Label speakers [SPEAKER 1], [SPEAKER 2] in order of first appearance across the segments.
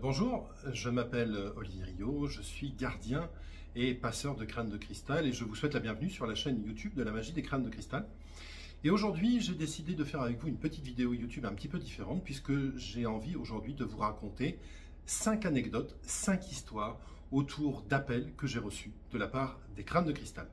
[SPEAKER 1] Bonjour, je m'appelle Olivier Rio, je suis gardien et passeur de crânes de cristal et je vous souhaite la bienvenue sur la chaîne YouTube de la magie des crânes de cristal. Et aujourd'hui, j'ai décidé de faire avec vous une petite vidéo YouTube un petit peu différente puisque j'ai envie aujourd'hui de vous raconter 5 anecdotes, 5 histoires autour d'appels que j'ai reçus de la part des crânes de cristal.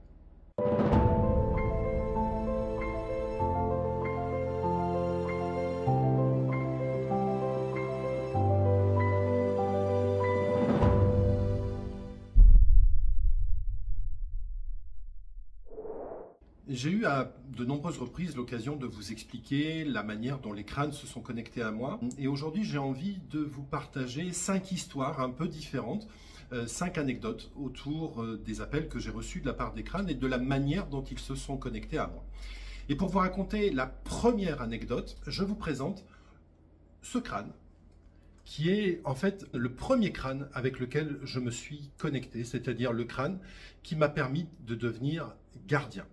[SPEAKER 1] J'ai eu à de nombreuses reprises l'occasion de vous expliquer la manière dont les crânes se sont connectés à moi. Et aujourd'hui, j'ai envie de vous partager 5 histoires un peu différentes, 5 anecdotes autour des appels que j'ai reçus de la part des crânes et de la manière dont ils se sont connectés à moi. Et pour vous raconter la première anecdote, je vous présente ce crâne, qui est en fait le premier crâne avec lequel je me suis connecté, c'est-à-dire le crâne qui m'a permis de devenir gardien.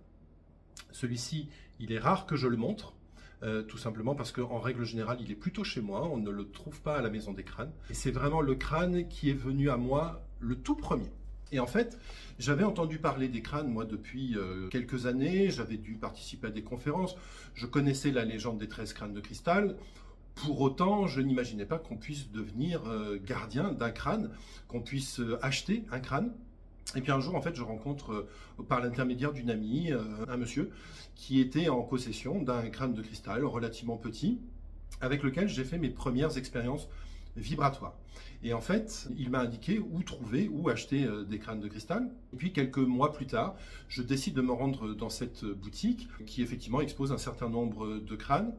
[SPEAKER 1] Celui-ci, il est rare que je le montre, tout simplement parce qu'en règle générale, il est plutôt chez moi, on ne le trouve pas à la maison des crânes. Et c'est vraiment le crâne qui est venu à moi le tout premier. Et en fait, j'avais entendu parler des crânes, moi, depuis quelques années, j'avais dû participer à des conférences, je connaissais la légende des 13 crânes de cristal. Pour autant, je n'imaginais pas qu'on puisse devenir gardien d'un crâne, qu'on puisse acheter un crâne. Et puis un jour, en fait, je rencontre par l'intermédiaire d'une amie, un monsieur qui était en possession d'un crâne de cristal relativement petit, avec lequel j'ai fait mes premières expériences vibratoires. Et en fait, il m'a indiqué où trouver, où acheter des crânes de cristal. Et puis quelques mois plus tard, je décide de me rendre dans cette boutique qui effectivement expose un certain nombre de crânes.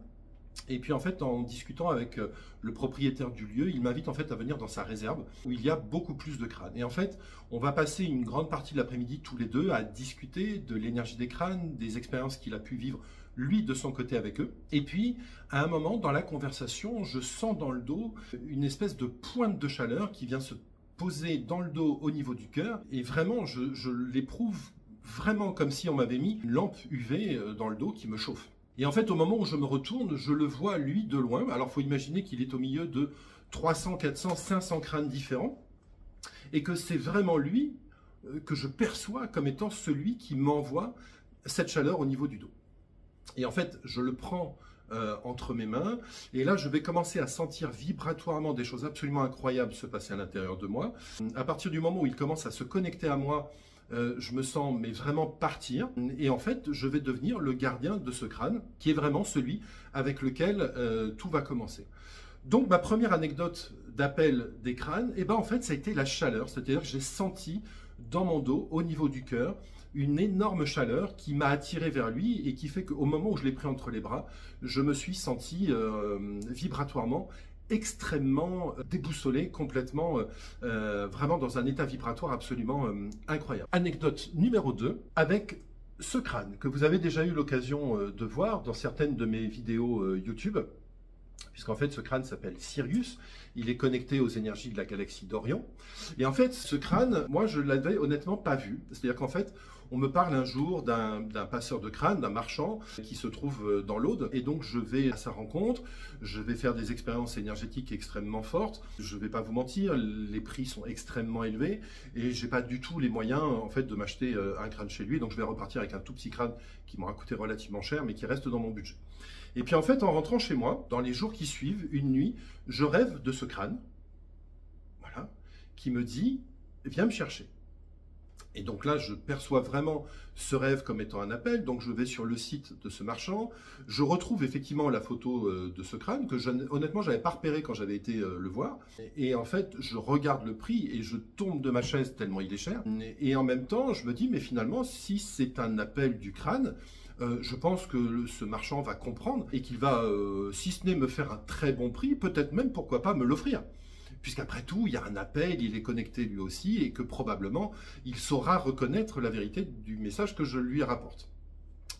[SPEAKER 1] Et puis en fait, en discutant avec le propriétaire du lieu, il m'invite en fait à venir dans sa réserve où il y a beaucoup plus de crânes. Et en fait, on va passer une grande partie de l'après-midi tous les deux à discuter de l'énergie des crânes, des expériences qu'il a pu vivre lui de son côté avec eux. Et puis, à un moment dans la conversation, je sens dans le dos une espèce de pointe de chaleur qui vient se poser dans le dos au niveau du cœur. Et vraiment, je l'éprouve vraiment comme si on m'avait mis une lampe UV dans le dos qui me chauffe. Et en fait, au moment où je me retourne, je le vois, lui, de loin. Alors, il faut imaginer qu'il est au milieu de 300, 400, 500 crânes différents. Et que c'est vraiment lui que je perçois comme étant celui qui m'envoie cette chaleur au niveau du dos. Et en fait, je le prends entre mes mains. Et là, je vais commencer à sentir vibratoirement des choses absolument incroyables se passer à l'intérieur de moi. À partir du moment où il commence à se connecter à moi, je me sens mais vraiment partir et en fait je vais devenir le gardien de ce crâne qui est vraiment celui avec lequel tout va commencer. Donc ma première anecdote d'appel des crânes, et ben en fait ça a été la chaleur, c'est-à-dire que j'ai senti dans mon dos au niveau du cœur une énorme chaleur qui m'a attiré vers lui et qui fait qu'au moment où je l'ai pris entre les bras, je me suis senti vibratoirement extrêmement déboussolé, complètement, vraiment dans un état vibratoire absolument incroyable. Anecdote numéro 2, avec ce crâne que vous avez déjà eu l'occasion de voir dans certaines de mes vidéos YouTube, puisqu'en fait ce crâne s'appelle Sirius, il est connecté aux énergies de la galaxie d'Orion. Et en fait ce crâne, moi je l'avais honnêtement pas vu, c'est-à-dire qu'en fait on me parle un jour d'un passeur de crâne, d'un marchand qui se trouve dans l'Aude, et donc je vais à sa rencontre, je vais faire des expériences énergétiques extrêmement fortes. Je vais pas vous mentir, les prix sont extrêmement élevés et j'ai pas du tout les moyens en fait de m'acheter un crâne chez lui, donc je vais repartir avec un tout petit crâne qui m'aura coûté relativement cher mais qui reste dans mon budget. Et puis en fait en rentrant chez moi, dans les jours qui suivent, une nuit, je rêve de ce crâne, voilà, qui me dit « Viens me chercher ». Et donc là, je perçois vraiment ce rêve comme étant un appel. Donc je vais sur le site de ce marchand. Je retrouve effectivement la photo de ce crâne que honnêtement, je n'avais pas repéré quand j'avais été le voir. Et en fait, je regarde le prix et je tombe de ma chaise tellement il est cher. Et en même temps, je me dis, mais finalement, si c'est un appel du crâne, je pense que ce marchand va comprendre et qu'il va, si ce n'est me faire un très bon prix, peut-être même, pourquoi pas, me l'offrir. Puisqu'après tout, il y a un appel, il est connecté lui aussi, et que probablement, il saura reconnaître la vérité du message que je lui rapporte.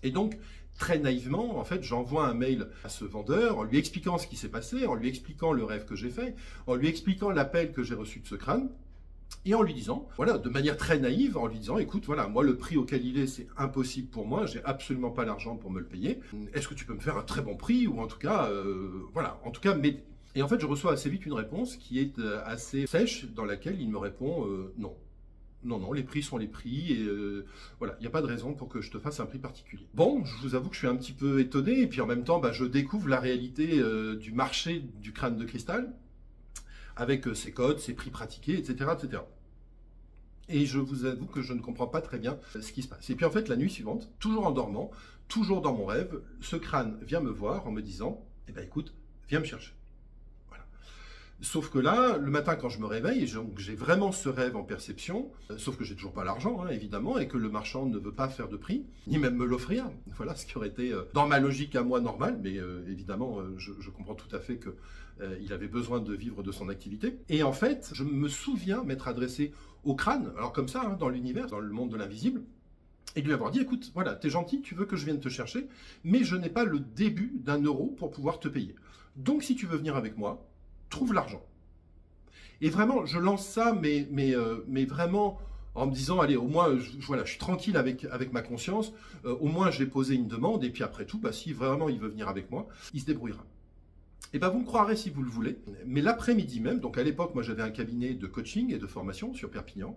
[SPEAKER 1] Et donc, très naïvement, en fait, j'envoie un mail à ce vendeur en lui expliquant ce qui s'est passé, en lui expliquant le rêve que j'ai fait, en lui expliquant l'appel que j'ai reçu de ce crâne, et en lui disant, voilà, de manière très naïve, en lui disant, écoute, voilà, moi, le prix auquel il est, c'est impossible pour moi, j'ai absolument pas l'argent pour me le payer. Est-ce que tu peux me faire un très bon prix, ou en tout cas, voilà, en tout cas, m'aider. Et en fait, je reçois assez vite une réponse qui est assez sèche, dans laquelle il me répond non. Non, non, les prix sont les prix et voilà, il n'y a pas de raison pour que je te fasse un prix particulier. Bon, je vous avoue que je suis un petit peu étonné et puis en même temps, bah, je découvre la réalité du marché du crâne de cristal avec ses codes, ses prix pratiqués, etc., etc. Et je vous avoue que je ne comprends pas très bien ce qui se passe. Et puis en fait, la nuit suivante, toujours en dormant, toujours dans mon rêve, ce crâne vient me voir en me disant « Eh ben écoute, viens me chercher ». Sauf que là, le matin quand je me réveille, j'ai vraiment ce rêve en perception, sauf que j'ai toujours pas l'argent, hein, évidemment, et que le marchand ne veut pas faire de prix, ni même me l'offrir. Voilà, ce qui aurait été dans ma logique à moi normal, mais évidemment, je comprends tout à fait que il avait besoin de vivre de son activité. Et en fait, je me souviens m'être adressé au crâne, alors comme ça, hein, dans l'univers, dans le monde de l'invisible, et de lui avoir dit, écoute, voilà, t'es gentil, tu veux que je vienne te chercher, mais je n'ai pas le début d'1 € pour pouvoir te payer. Donc si tu veux venir avec moi, trouve l'argent. Et vraiment, je lance ça, mais vraiment en me disant, allez, au moins, voilà, je suis tranquille avec ma conscience, au moins j'ai posé une demande, et puis après tout, bah, si vraiment il veut venir avec moi, il se débrouillera. Et bien, vous me croirez si vous le voulez, mais l'après-midi même, donc à l'époque, moi j'avais un cabinet de coaching et de formation sur Perpignan.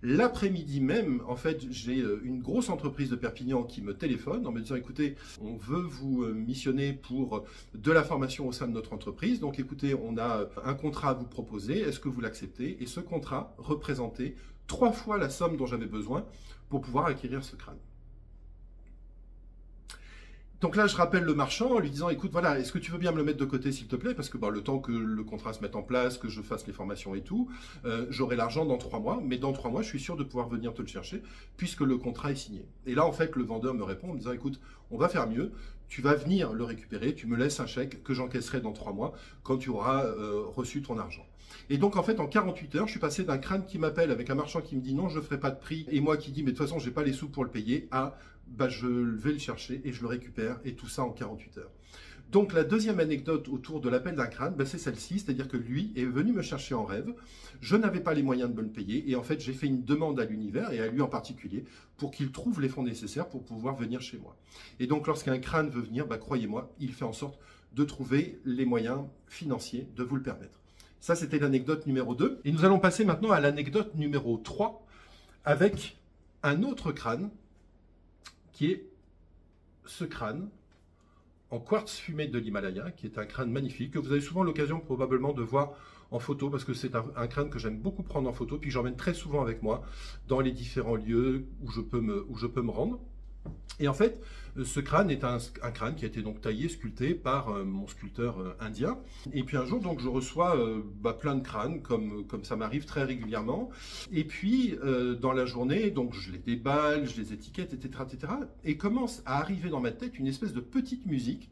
[SPEAKER 1] L'après-midi même, en fait, j'ai une grosse entreprise de Perpignan qui me téléphone en me disant, écoutez, on veut vous missionner pour de la formation au sein de notre entreprise. Donc écoutez, on a un contrat à vous proposer, est-ce que vous l'acceptez? Et ce contrat représentait 3 fois la somme dont j'avais besoin pour pouvoir acquérir ce crâne. Donc là, je rappelle le marchand en lui disant, écoute, voilà, est-ce que tu veux bien me le mettre de côté, s'il te plaît? Parce que bon, le temps que le contrat se mette en place, que je fasse les formations et tout, j'aurai l'argent dans 3 mois. Mais dans 3 mois, je suis sûr de pouvoir venir te le chercher, puisque le contrat est signé. Et là, en fait, le vendeur me répond en me disant, écoute, on va faire mieux. Tu vas venir le récupérer, tu me laisses un chèque que j'encaisserai dans 3 mois, quand tu auras reçu ton argent. Et donc, en fait, en 48 heures, je suis passé d'un crâne qui m'appelle avec un marchand qui me dit non, je ne ferai pas de prix, et moi qui dis, mais de toute façon, j'ai pas les sous pour le payer, à bah, je vais le chercher et je le récupère, et tout ça en 48 heures. Donc, la deuxième anecdote autour de l'appel d'un crâne, bah, c'est celle-ci, c'est-à-dire que lui est venu me chercher en rêve, je n'avais pas les moyens de me le payer, et en fait, j'ai fait une demande à l'univers, et à lui en particulier, pour qu'il trouve les fonds nécessaires pour pouvoir venir chez moi. Et donc, lorsqu'un crâne veut venir, bah, croyez-moi, il fait en sorte de trouver les moyens financiers de vous le permettre. Ça, c'était l'anecdote numéro 2. Et nous allons passer maintenant à l'anecdote numéro 3 avec un autre crâne qui est ce crâne en quartz fumé de l'Himalaya, qui est un crâne magnifique que vous avez souvent l'occasion probablement de voir en photo parce que c'est un crâne que j'aime beaucoup prendre en photo puis que j'emmène très souvent avec moi dans les différents lieux où je peux me rendre. Et en fait, ce crâne est un crâne qui a été donc taillé, sculpté par mon sculpteur indien. Et puis un jour, donc, je reçois plein de crânes, comme ça m'arrive très régulièrement. Et puis, dans la journée, donc, je les déballe, je les étiquette, etc., etc. Et commence à arriver dans ma tête une espèce de petite musique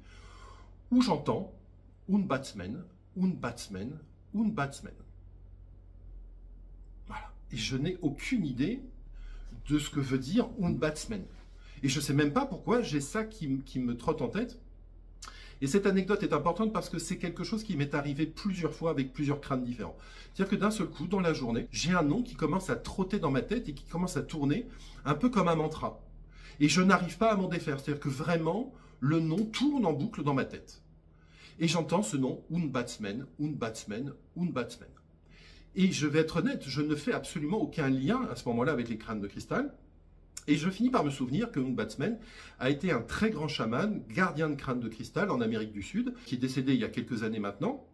[SPEAKER 1] où j'entends « un batsman, un batsman, un batsman ». Voilà. Et je n'ai aucune idée de ce que veut dire « un batsman ». Et je ne sais même pas pourquoi j'ai ça qui me trotte en tête. Et cette anecdote est importante parce que c'est quelque chose qui m'est arrivé plusieurs fois avec plusieurs crânes différents. C'est-à-dire que d'un seul coup, dans la journée, j'ai un nom qui commence à trotter dans ma tête et qui commence à tourner un peu comme un mantra. Et je n'arrive pas à m'en défaire. C'est-à-dire que vraiment, le nom tourne en boucle dans ma tête. Et j'entends ce nom, un batsman, un batsman, un batsman. Et je vais être honnête, je ne fais absolument aucun lien à ce moment-là avec les crânes de cristal. Et je finis par me souvenir que Un Batsman a été un très grand chaman, gardien de crâne de cristal en Amérique du Sud, qui est décédé il y a quelques années maintenant.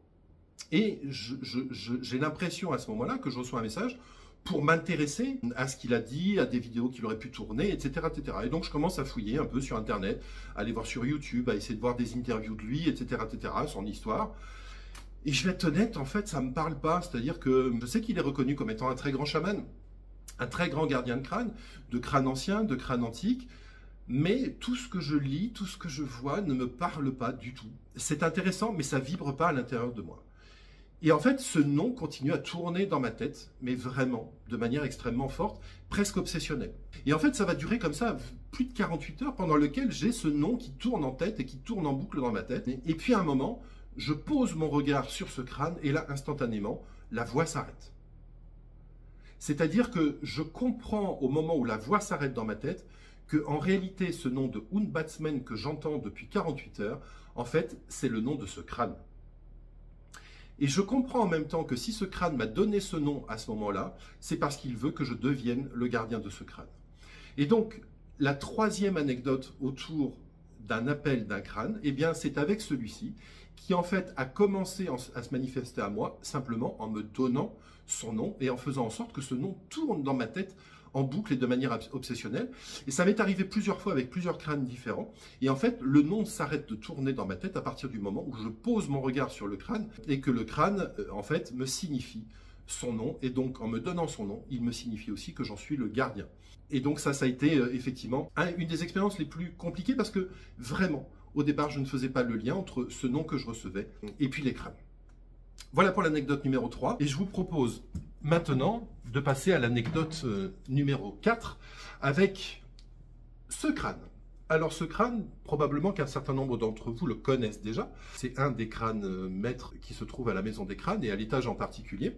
[SPEAKER 1] Et j'ai l'impression à ce moment-là que je reçois un message pour m'intéresser à ce qu'il a dit, à des vidéos qu'il aurait pu tourner, etc., etc. Et donc je commence à fouiller un peu sur Internet, à aller voir sur YouTube, à essayer de voir des interviews de lui, etc., etc., son histoire. Et je vais être honnête, en fait, ça ne me parle pas. C'est-à-dire que je sais qu'il est reconnu comme étant un très grand chaman, un très grand gardien de crâne ancien, de crâne antique, mais tout ce que je lis, tout ce que je vois ne me parle pas du tout. C'est intéressant, mais ça vibre pas à l'intérieur de moi. Et en fait, ce nom continue à tourner dans ma tête, mais vraiment, de manière extrêmement forte, presque obsessionnelle. Et en fait, ça va durer comme ça plus de 48 heures, pendant lequel j'ai ce nom qui tourne en tête et qui tourne en boucle dans ma tête. Et puis à un moment, je pose mon regard sur ce crâne, et là, instantanément, la voix s'arrête. C'est-à-dire que je comprends au moment où la voix s'arrête dans ma tête que en réalité ce nom de Un Batsman que j'entends depuis 48 heures, en fait c'est le nom de ce crâne. Et je comprends en même temps que si ce crâne m'a donné ce nom à ce moment-là, c'est parce qu'il veut que je devienne le gardien de ce crâne. Et donc, la troisième anecdote autour d'un appel d'un crâne, eh bien, c'est avec celui-ci qui, en fait, a commencé à se manifester à moi simplement en me donnant son nom et en faisant en sorte que ce nom tourne dans ma tête en boucle et de manière obsessionnelle. Et ça m'est arrivé plusieurs fois avec plusieurs crânes différents. Et en fait, le nom s'arrête de tourner dans ma tête à partir du moment où je pose mon regard sur le crâne et que le crâne, en fait, me signifie son nom. Et donc, en me donnant son nom, il me signifie aussi que j'en suis le gardien. Et donc ça a été effectivement une des expériences les plus compliquées parce que vraiment, au départ, je ne faisais pas le lien entre ce nom que je recevais et puis les crânes. Voilà pour l'anecdote numéro 3. Et je vous propose maintenant de passer à l'anecdote numéro 4 avec ce crâne. Alors ce crâne, probablement qu'un certain nombre d'entre vous le connaissent déjà. C'est un des crânes maîtres qui se trouve à la Maison des Crânes et à l'étage en particulier.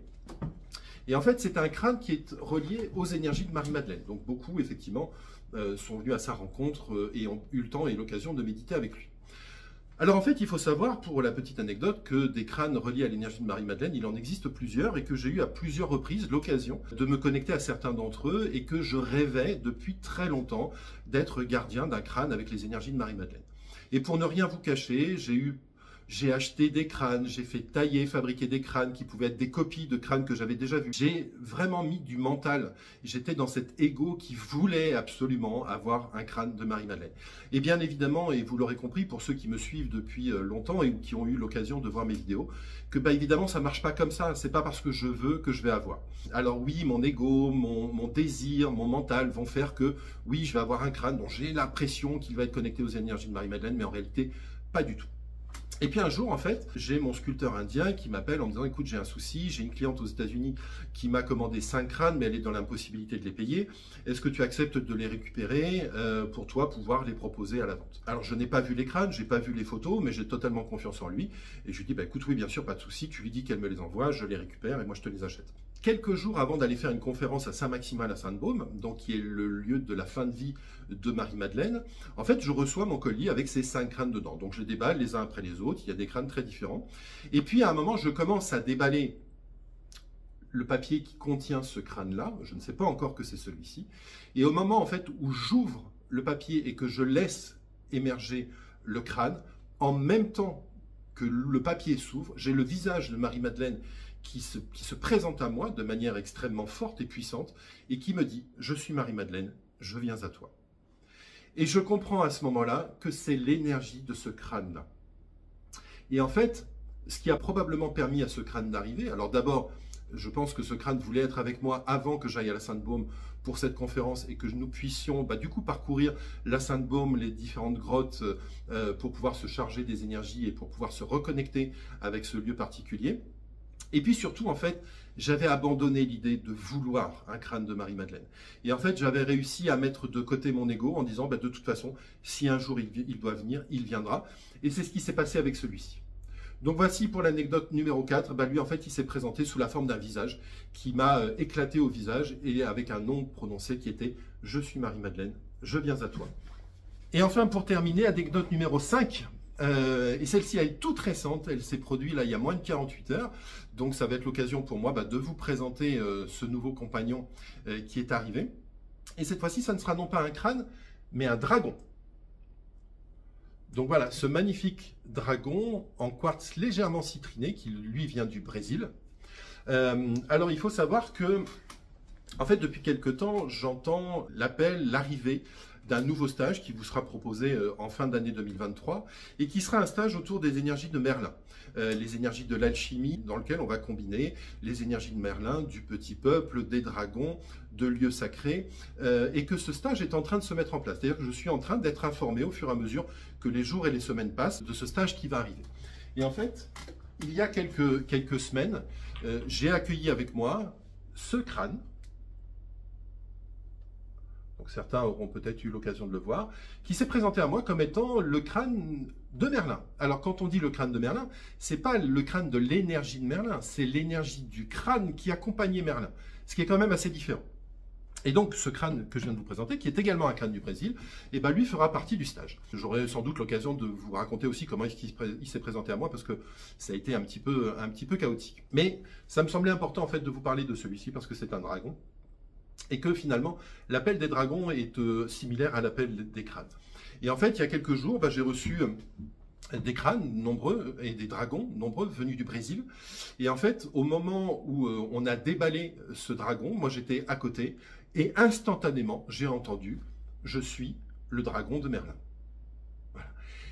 [SPEAKER 1] Et en fait, c'est un crâne qui est relié aux énergies de Marie-Madeleine. Donc beaucoup, effectivement, sont venus à sa rencontre et ont eu le temps et l'occasion de méditer avec lui. Alors en fait, il faut savoir, pour la petite anecdote, que des crânes reliés à l'énergie de Marie-Madeleine, il en existe plusieurs et que j'ai eu à plusieurs reprises l'occasion de me connecter à certains d'entre eux et que je rêvais depuis très longtemps d'être gardien d'un crâne avec les énergies de Marie-Madeleine. Et pour ne rien vous cacher, j'ai acheté des crânes, j'ai fait tailler, fabriquer des crânes qui pouvaient être des copies de crânes que j'avais déjà vus. J'ai vraiment mis du mental. J'étais dans cet ego qui voulait absolument avoir un crâne de Marie-Madeleine. Et bien évidemment, et vous l'aurez compris pour ceux qui me suivent depuis longtemps et qui ont eu l'occasion de voir mes vidéos, que bah évidemment ça marche pas comme ça. C'est pas parce que je veux que je vais avoir. Alors oui, mon ego, mon désir, mon mental vont faire que oui, je vais avoir un crâne dont j'ai l'impression qu'il va être connecté aux énergies de Marie-Madeleine, mais en réalité, pas du tout. Et puis un jour, en fait, j'ai mon sculpteur indien qui m'appelle en me disant « Écoute, j'ai un souci, j'ai une cliente aux États-Unis qui m'a commandé 5 crânes, mais elle est dans l'impossibilité de les payer. Est-ce que tu acceptes de les récupérer pour toi pouvoir les proposer à la vente ?» Alors, je n'ai pas vu les crânes, je n'ai pas vu les photos, mais j'ai totalement confiance en lui. Et je lui dis bah, « Écoute, oui, bien sûr, pas de souci, tu lui dis qu'elle me les envoie, je les récupère et moi je te les achète. » Quelques jours avant d'aller faire une conférence à Saint-Maximin à Sainte-Baume, donc qui est le lieu de la fin de vie de Marie-Madeleine, en fait, je reçois mon colis avec ces 5 crânes dedans. Donc, je les déballe les uns après les autres. Il y a des crânes très différents. Et puis, à un moment, je commence à déballer le papier qui contient ce crâne-là. Je ne sais pas encore que c'est celui-ci. Et au moment, en fait, où j'ouvre le papier et que je laisse émerger le crâne, en même temps que le papier s'ouvre, j'ai le visage de Marie-Madeleine qui se présente à moi de manière extrêmement forte et puissante et qui me dit « Je suis Marie-Madeleine, je viens à toi ». Et je comprends à ce moment-là que c'est l'énergie de ce crâne-là. Et en fait, ce qui a probablement permis à ce crâne d'arriver, alors d'abord, je pense que ce crâne voulait être avec moi avant que j'aille à la Sainte-Baume pour cette conférence et que nous puissions du coup parcourir la Sainte-Baume, les différentes grottes pour pouvoir se charger des énergies et pour pouvoir se reconnecter avec ce lieu particulier. Et puis surtout, en fait, j'avais abandonné l'idée de vouloir un crâne de Marie-Madeleine. Et en fait, j'avais réussi à mettre de côté mon ego en disant, de toute façon, si un jour il doit venir, il viendra. Et c'est ce qui s'est passé avec celui-ci. Donc voici pour l'anecdote numéro 4. Lui, en fait, il s'est présenté sous la forme d'un visage qui m'a éclaté au visage et avec un nom prononcé qui était « Je suis Marie-Madeleine, je viens à toi ». Et enfin, pour terminer, anecdote numéro 5. Et celle-ci, elle est toute récente, elle s'est produite là il y a moins de 48 heures, donc ça va être l'occasion pour moi de vous présenter ce nouveau compagnon qui est arrivé. Et cette fois-ci, ça ne sera non pas un crâne, mais un dragon. Donc voilà, ce magnifique dragon en quartz légèrement citriné, qui lui vient du Brésil. Alors il faut savoir que, en fait, depuis quelque temps, j'entends l'appel, l'arrivée d'un nouveau stage qui vous sera proposé en fin d'année 2023 et qui sera un stage autour des énergies de Merlin, les énergies de l'alchimie dans lequel on va combiner les énergies de Merlin, du petit peuple, des dragons, de lieux sacrés et que ce stage est en train de se mettre en place. C'est-à-dire que je suis en train d'être informé au fur et à mesure que les jours et les semaines passent de ce stage qui va arriver. Et en fait, il y a quelques semaines, j'ai accueilli avec moi ce crâne. Donc certains auront peut-être eu l'occasion de le voir, qui s'est présenté à moi comme étant le crâne de Merlin. Alors quand on dit le crâne de Merlin, c'est pas le crâne de l'énergie de Merlin, c'est l'énergie du crâne qui accompagnait Merlin, ce qui est quand même assez différent. Et donc, ce crâne que je viens de vous présenter, qui est également un crâne du Brésil, eh ben, lui fera partie du stage. J'aurai sans doute l'occasion de vous raconter aussi comment il s'est présenté à moi, parce que ça a été un petit peu chaotique. Mais ça me semblait important en fait de vous parler de celui-ci, parce que c'est un dragon, et que finalement, l'appel des dragons est similaire à l'appel des crânes. Et en fait, il y a quelques jours, j'ai reçu des crânes nombreux et des dragons nombreux venus du Brésil. Et en fait, au moment où on a déballé ce dragon, moi j'étais à côté, et instantanément, j'ai entendu « Je suis le dragon de Merlin ». Voilà.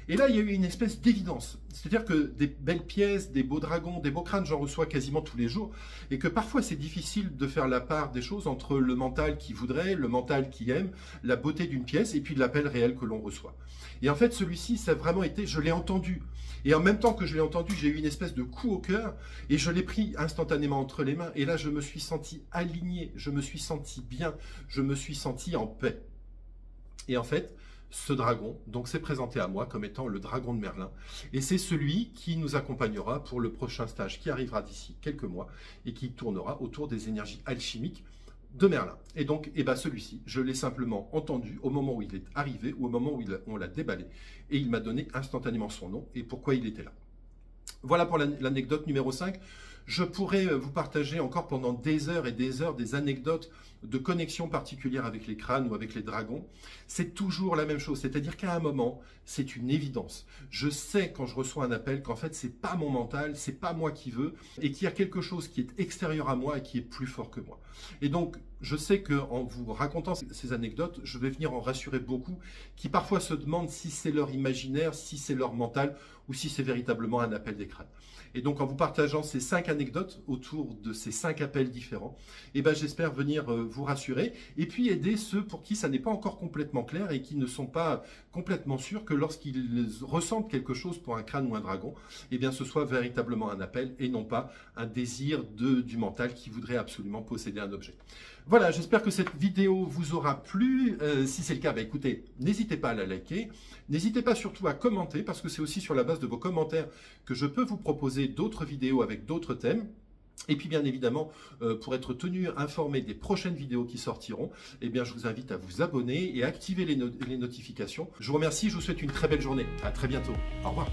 [SPEAKER 1] Et là, il y a eu une espèce d'évidence. C'est-à-dire que des belles pièces, des beaux dragons, des beaux crânes, j'en reçois quasiment tous les jours. Et que parfois, c'est difficile de faire la part des choses entre le mental qui voudrait, le mental qui aime, la beauté d'une pièce et puis l'appel réel que l'on reçoit. Et en fait, celui-ci, ça a vraiment été, je l'ai entendu. Et en même temps que je l'ai entendu, j'ai eu une espèce de coup au cœur et je l'ai pris instantanément entre les mains. Et là, je me suis senti aligné, je me suis senti bien, je me suis senti en paix. Et en fait, ce dragon donc s'est présenté à moi comme étant le dragon de Merlin. Et c'est celui qui nous accompagnera pour le prochain stage qui arrivera d'ici quelques mois et qui tournera autour des énergies alchimiques de Merlin. Et donc, celui-ci, je l'ai simplement entendu au moment où il est arrivé ou au moment où on l'a déballé. Et il m'a donné instantanément son nom et pourquoi il était là. Voilà pour l'anecdote numéro 5. Je pourrais vous partager encore pendant des heures et des heures des anecdotes de connexion particulière avec les crânes ou avec les dragons. C'est toujours la même chose, c'est-à-dire qu'à un moment, c'est une évidence. Je sais quand je reçois un appel qu'en fait, c'est pas mon mental, c'est pas moi qui veux, et qu'il y a quelque chose qui est extérieur à moi et qui est plus fort que moi. Et donc, je sais qu'en vous racontant ces anecdotes, je vais venir en rassurer beaucoup qui parfois se demandent si c'est leur imaginaire, si c'est leur mental ou si c'est véritablement un appel des crânes. Et donc, en vous partageant ces 5 anecdotes autour de ces 5 appels différents, j'espère venir vous rassurer et puis aider ceux pour qui ça n'est pas encore complètement clair et qui ne sont pas complètement sûrs que lorsqu'ils ressentent quelque chose pour un crâne ou un dragon, ce soit véritablement un appel et non pas un désir du mental qui voudrait absolument posséder un objet. Voilà, j'espère que cette vidéo vous aura plu. Si c'est le cas, écoutez, n'hésitez pas à la liker. N'hésitez pas surtout à commenter parce que c'est aussi sur la base de vos commentaires que je peux vous proposer d'autres vidéos avec d'autres thèmes. Et puis bien évidemment, pour être tenu informé des prochaines vidéos qui sortiront, je vous invite à vous abonner et à activer les notifications. Je vous remercie, je vous souhaite une très belle journée. À très bientôt. Au revoir.